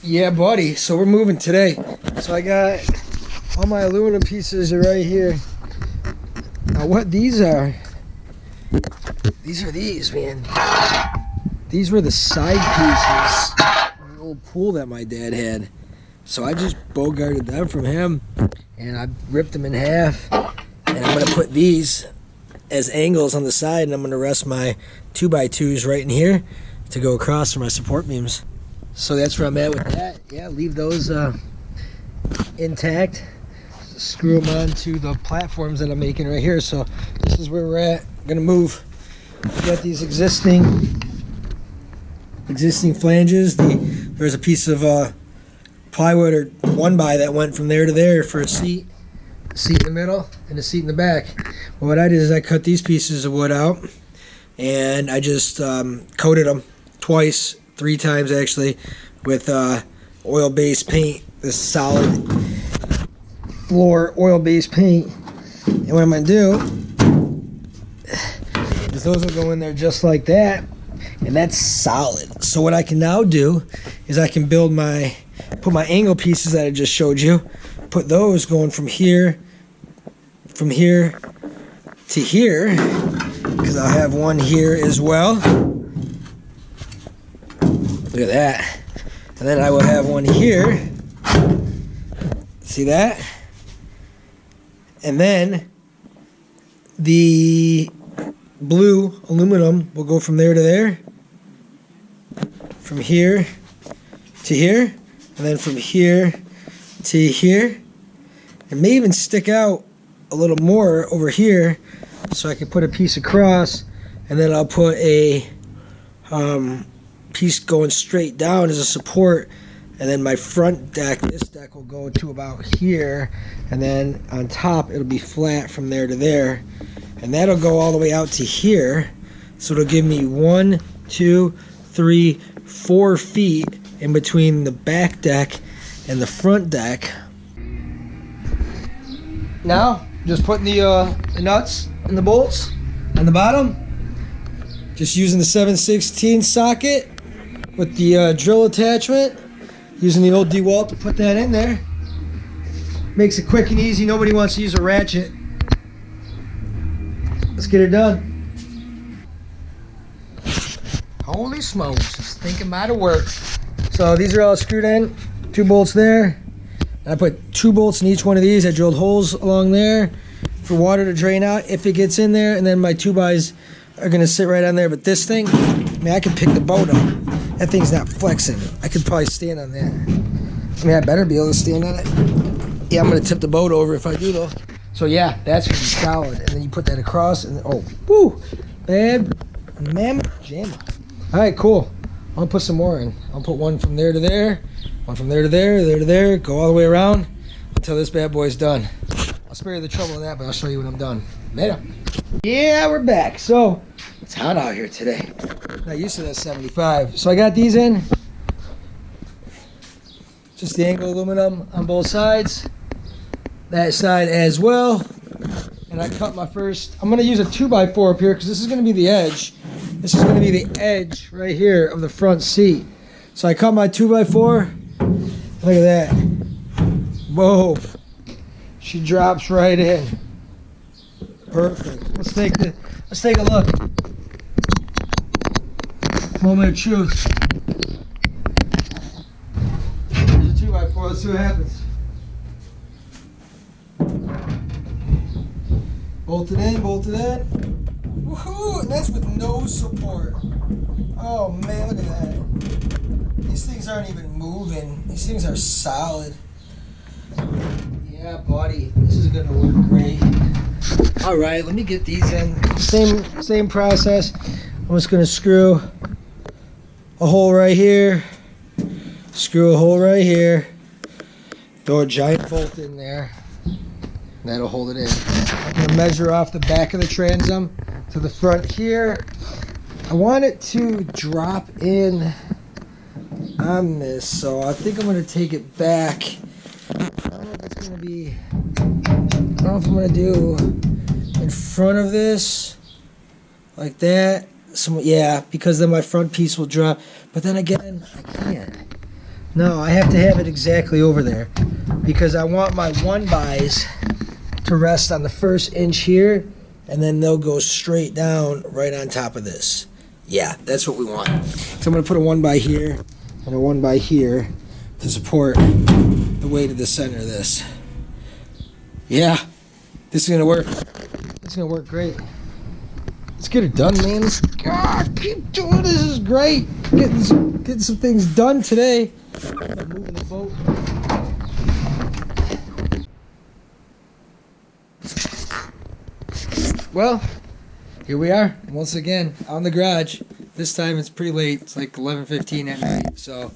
Yeah, buddy. So we're moving today. So I got all my aluminum pieces are right here. Now what these are these, man. These were the side pieces of the old pool that my dad had. So I just bogarted them from him, and I ripped them in half. And I'm going to put these as angles on the side, and I'm going to rest my 2x2s right in here to go across for my support beams. So that's where I'm at with that. Yeah, leave those intact. Screw them onto the platforms that I'm making right here. So this is where we're at. I'm gonna move. We got these existing flanges. There's a piece of plywood or 1x that went from there to there for a seat in the middle and a seat in the back. Well, what I did is I cut these pieces of wood out, and I just coated them twice, 3 times actually, with oil-based paint. This solid floor oil-based paint. And what I'm gonna do is those will go in there just like that, and that's solid. So what I can now do is I can put my angle pieces that I just showed you, put those going from here to here, because I'll have one here as well. Look at that. And then I will have one here. See that? And then the blue aluminum will go from there to there, from here to here, and then from here to here. It may even stick out a little more over here, so I can put a piece across, and then I'll put a piece going straight down as a support, and then my front deck, this deck will go to about here, and then on top it'll be flat from there to there, and that'll go all the way out to here. So it'll give me 1, 2, 3, 4 feet in between the back deck and the front deck. Now just putting the nuts and the bolts on the bottom, just using the 7/16 socket with the drill attachment, using the old DeWalt to put that in there. Makes it quick and easy. Nobody wants to use a ratchet. Let's get it done. Holy smokes, just thinking about it work. So these are all screwed in, 2 bolts there. I put 2 bolts in each one of these. I drilled holes along there for water to drain out if it gets in there, and then my 2x are gonna sit right on there. But this thing, I mean, I can pick the boat up. That thing's not flexing. I could probably stand on that. I mean, I better be able to stand on it. Yeah, I'm gonna tip the boat over if I do though. So yeah, that's gonna be solid. And then you put that across, and oh, woo, bad mammoth jamma. All right, cool. I'll put some more in. I'll put one from there to there, one from there to there, there to there, go all the way around until this bad boy's done. I'll spare you the trouble of that, but I'll show you when I'm done. Later. Yeah, we're back. So it's hot out here today. Not used to that 75. So I got these in. Just the angle aluminum on both sides. That side as well. And I cut my first. I'm going to use a 2x4 up here because this is going to be the edge. This is going to be the edge right here of the front seat. So I cut my 2x4. Look at that. Whoa. She drops right in. Perfect. Let's take a look. Moment of truth. There's a 2x4. Let's see what happens. Bolted in, bolted in. Woohoo! And that's with no support. Oh man, look at that. These things aren't even moving. These things are solid. Yeah, buddy. This is gonna work great. All right, let me get these in. Same process. I'm just gonna screw a hole right here. Screw a hole right here. Throw a giant bolt in there. That'll hold it in. I'm gonna measure off the back of the transom to the front here. I want it to drop in on this, so I think I'm gonna take it back. I don't know if it's gonna be, I don't know if I'm gonna do in front of this, like that. Yeah, because then my front piece will drop. But then again, I can't. No, I have to have it exactly over there because I want my 1-bys to rest on the first inch here, and then they'll go straight down right on top of this. Yeah, that's what we want. So I'm going to put a 1-by here and a 1-by here to support the weight of the center of this. Yeah, this is going to work. It's going to work great. Let's get it done, man. God, keep doing this. Is great. Getting some things done today. I'm moving the boat. Well, here we are once again on the garage. This time it's pretty late. It's like 11:15 at night. So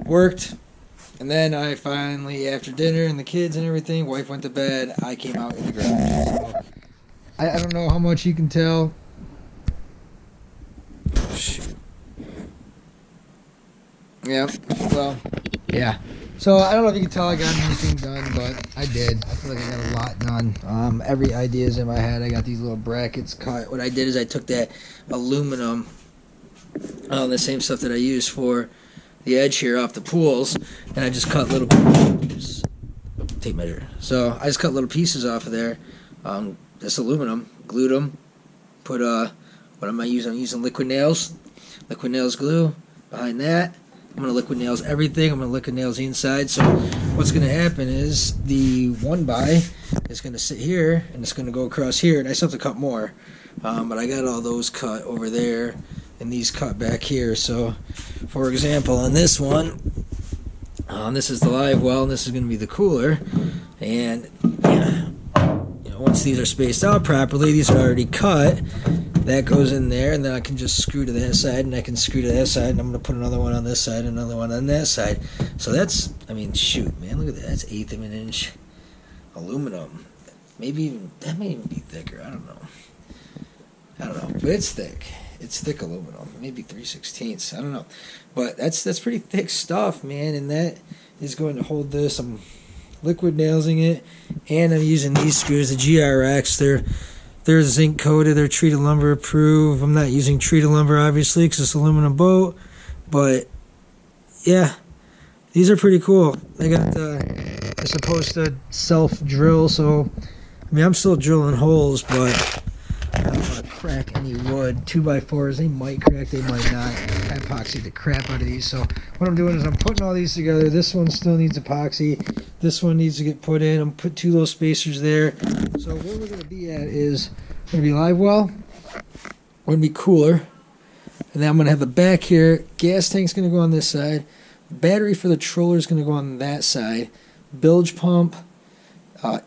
worked, and then I finally, after dinner and the kids and everything, wife went to bed. I came out in the garage. So I don't know how much you can tell. Shoot. Yeah. Well. Yeah. So I don't know if you can tell I got anything done, but I did. I feel like I got a lot done. Every idea is in my head. I got these little brackets cut. What I did is I took that aluminum, the same stuff that I used for the edge here off the pools, and I just cut little tape measure. So I just cut little pieces off of there. This aluminum, glued them. Put what am I using? I'm using liquid nails glue behind that. I'm going to liquid nails everything. I'm going to liquid nails the inside. So what's going to happen is the 1-by is going to sit here, and it's going to go across here, and I still have to cut more. But I got all those cut over there, and these cut back here. So, for example, on this one, this is the live well, and this is going to be the cooler. And once these are spaced out properly, these are already cut. That goes in there, and then I can just screw to that side, and I can screw to that side, and I'm going to put another one on this side, another one on that side. So that's, I mean, shoot, man, look at that. That's 1/8 of an inch aluminum. Maybe even, that may even be thicker. I don't know. But it's thick. It's thick aluminum. Maybe 3/16. I don't know. But that's pretty thick stuff, man, and that is going to hold this. I'm liquid nailsing it, and I'm using these screws, the GRX. They're zinc coated, they're treated lumber approved. I'm not using treated lumber obviously because it's aluminum boat, but yeah, these are pretty cool. They got they're supposed to self drill, so I mean I'm still drilling holes, but I don't want to crack any wood. 2x4s, they might crack, they might not. I epoxied the crap out of these, so what I'm doing is I'm putting all these together. This one still needs epoxy. This one needs to get put in. I'm put 2 little spacers there. So where we're going to be at is going to be live well. We're going to be cooler. And then I'm going to have the back here. Gas tank's going to go on this side. Battery for the troller is going to go on that side. Bilge pump.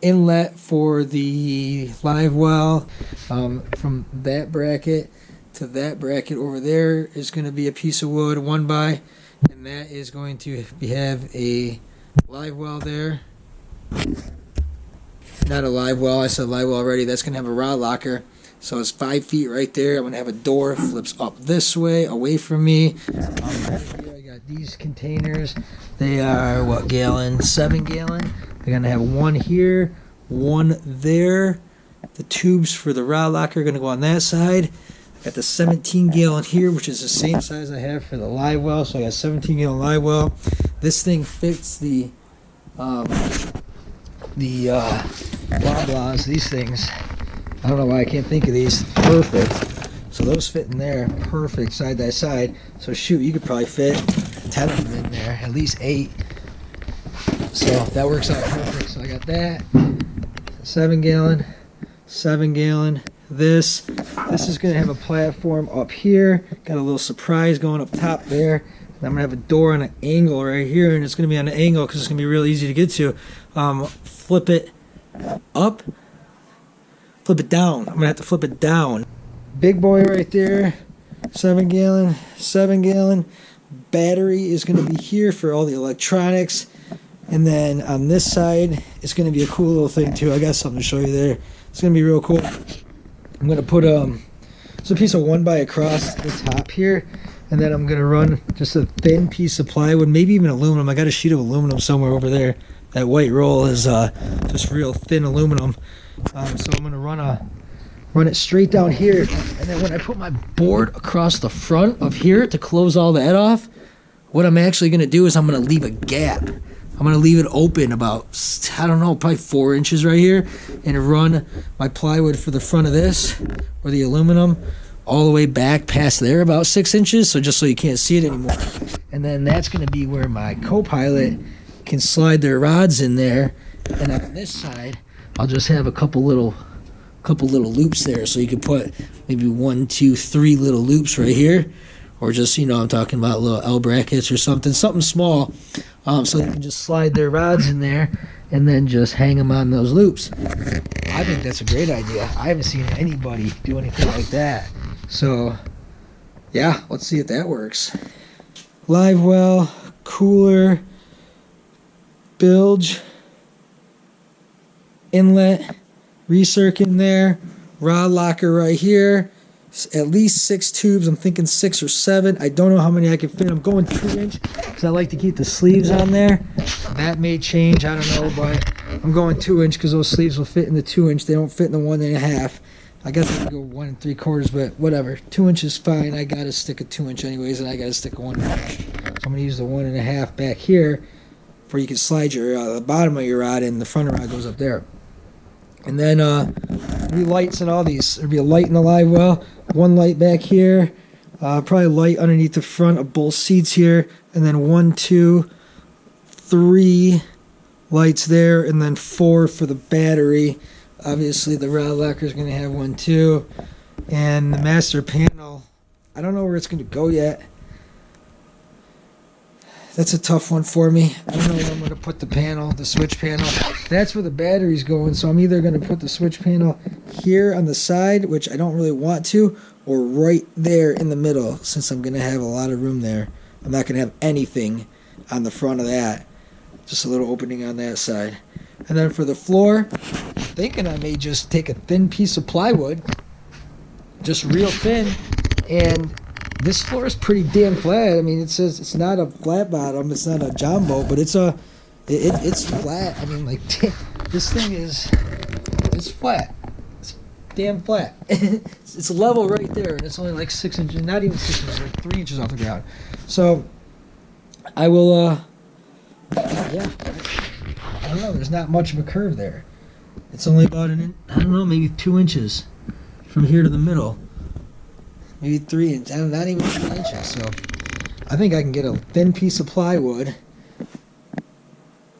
Inlet for the live well. From that bracket to that bracket over there is going to be a piece of wood, 1-by. And that is going to have a live well there. Not a live well, I said live well already. That's going to have a rod locker. So it's 5 feet right there. I'm going to have a door, flips up this way, away from me. Right here I got these containers. They are, what gallon? 7 gallon. They're going to have one here, one there. The tubes for the rod locker are going to go on that side. I got the 17 gallon here, which is the same size I have for the live well. So I got 17 gallon live well. This thing fits the blah blahs, these things. I don't know why I can't think of these. Perfect. So those fit in there, perfect, side by side. So shoot, you could probably fit 10 of them in there, at least 8. So that works out perfect. So I got that 7 gallon, 7 gallon. This is going to have a platform up here. Got a little surprise going up top there. And I'm going to have a door on an angle right here, and it's going to be on an angle because it's going to be real easy to get to. Flip it up, flip it down. I'm going to have to flip it down. Big boy right there, 7 gallon, 7 gallon. Battery is going to be here for all the electronics. And then on this side, it's going to be a cool little thing too. I got something to show you there. It's going to be real cool. I'm going to put it's a piece of 1-by across the top here. And then I'm going to run just a thin piece of plywood, maybe even aluminum. I got a sheet of aluminum somewhere over there. That white roll is just real thin aluminum. So I'm going to run it straight down here. And then when I put my board across the front of here to close all that off, what I'm actually going to do is I'm going to leave a gap. I'm going to leave it open about, I don't know, probably 4 inches right here, and run my plywood for the front of this, or the aluminum, all the way back past there about 6 inches, so just so you can't see it anymore. And then that's going to be where my co-pilot can slide their rods in there, and on this side, I'll just have a couple little loops there, so you can put maybe 1, 2, 3 little loops right here, or just, you know, I'm talking about little L brackets or something small, so they can just slide their rods in there and then just hang them on those loops. I think that's a great idea. I haven't seen anybody do anything like that. So, yeah, let's see if that works. Live well, cooler, bilge, inlet, recirc in there, rod locker right here. At least 6 tubes. I'm thinking 6 or 7. I don't know how many I can fit. I'm going 2-inch because I like to keep the sleeves on there. That may change. I don't know, but I'm going 2-inch because those sleeves will fit in the 2-inch. They don't fit in the 1.5. I guess I could go 1 3/4, but whatever. 2 inch is fine. I gotta stick a 2-inch anyways, and I gotta stick a 1 inch. So I'm gonna use the 1.5 back here, for you can slide your the bottom of your rod, and the front rod goes up there. And then there'll be lights in all these. There'll be a light in the live well. 1 light back here, probably light underneath the front of both seats here, and then 1, 2, 3 lights there, and then 4 for the battery. Obviously the rod locker is going to have 1 too, and the master panel, I don't know where it's going to go yet. That's a tough one for me. I don't know where I'm going to put the panel, the switch panel. That's where the battery's going, so I'm either going to put the switch panel here on the side, which I don't really want to, or right there in the middle, since I'm going to have a lot of room there. I'm not going to have anything on the front of that. Just a little opening on that side. And then for the floor, I'm thinking I may just take a thin piece of plywood, just real thin, and this floor is pretty damn flat. I mean, it says it's not a flat bottom, it's not a jumbo, but it's flat. I mean, like, this thing it's flat. It's damn flat. It's level right there, and it's only like 6 inches, not even 6 inches, like 3 inches off the ground. So I will, yeah, I don't know. There's not much of a curve there. It's only about I don't know, maybe 2 inches from here to the middle. Maybe 3 inches, not even 3 inches. So I think I can get a thin piece of plywood,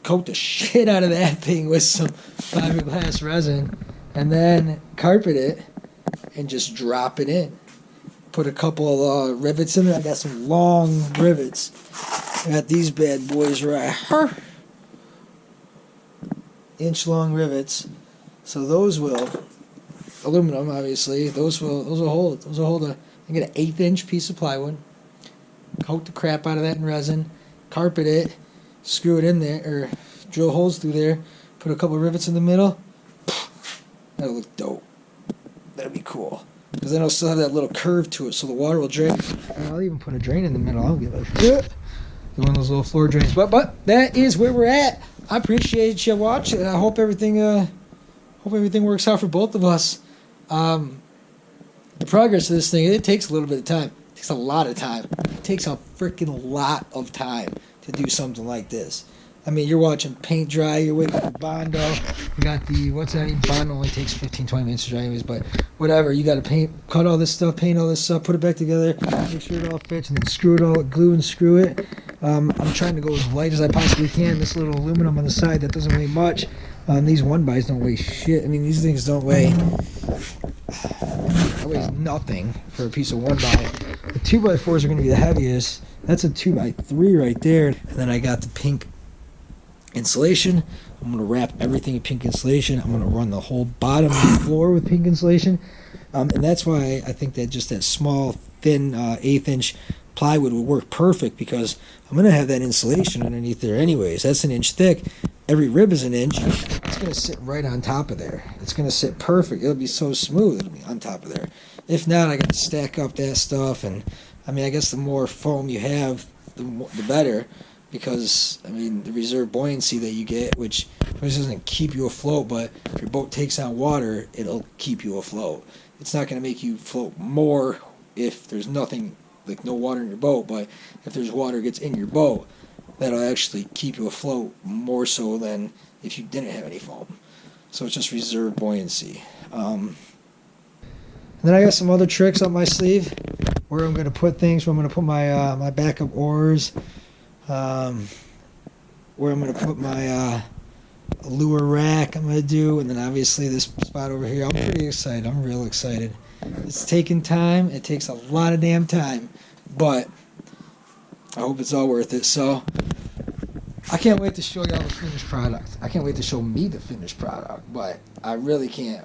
coat the shit out of that thing with some fiberglass resin, and then carpet it and just drop it in. Put a couple of rivets in there. I got some long rivets. I got these bad boys right here. Inch-long rivets. So those will, aluminum obviously, those will hold. Those will hold I get an 1/8 inch piece of plywood, coat the crap out of that in resin, carpet it, screw it in there, or drill holes through there, put a couple of rivets in the middle. That'll look dope. That'll be cool. Because then it'll still have that little curve to it, so the water will drain. And I'll even put a drain in the middle. I'll give it a shit. One of those little floor drains. But that is where we're at. I appreciate you watching. I hope everything works out for both of us. The progress of this thing, it takes a little bit of time. It takes a lot of time. It takes a freaking lot of time to do something like this. I mean, you're watching paint dry, you're waiting for Bondo. You got the, what's that name? Bondo only takes 15-20 minutes to dry anyways, but whatever. You got to cut all this stuff, paint all this stuff, put it back together, make sure it all fits, and then screw it all, glue and screw it. I'm trying to go as light as I possibly can. This little aluminum on the side, that doesn't weigh much. These 1-bys don't weigh shit. I mean, these things don't weigh... That weighs nothing for a piece of 1-by. The 2x4s are going to be the heaviest. That's a 2x3 right there. And then I got the pink insulation. I'm going to wrap everything in pink insulation. I'm going to run the whole bottom of the floor with pink insulation. And that's why I think that just that small, thin 1/8 inch plywood would work perfect, because I'm going to have that insulation underneath there anyways. That's 1 inch thick. Every rib is 1 inch. It's going to sit right on top of there. It's going to sit perfect. It'll be so smooth. It'll be on top of there. If not, I got to stack up that stuff. And I mean, I guess the more foam you have, the better, because I mean, the reserve buoyancy that you get, which doesn't keep you afloat, but if your boat takes on water, it'll keep you afloat. It's not going to make you float more if there's nothing like no water in your boat, but if there's water gets in your boat, that'll actually keep you afloat more so than if you didn't have any foam. So it's just reserve buoyancy. And then I got some other tricks up my sleeve where I'm going to put things, where I'm going to put my my backup oars, where I'm going to put my lure rack I'm going to do, and then obviously this spot over here. I'm pretty excited. I'm real excited. It's taking time. It takes a lot of damn time, but I hope it's all worth it. So I can't wait to show y'all the finished product. I can't wait to show me the finished product, but I really can't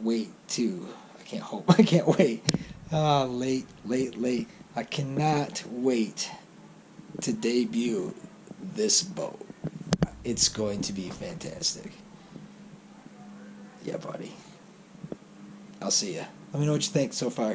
wait to. I can't hope. I can't wait. Late. I cannot wait to debut this boat. It's going to be fantastic. Yeah, buddy. I'll see ya. Let me know what you think so far.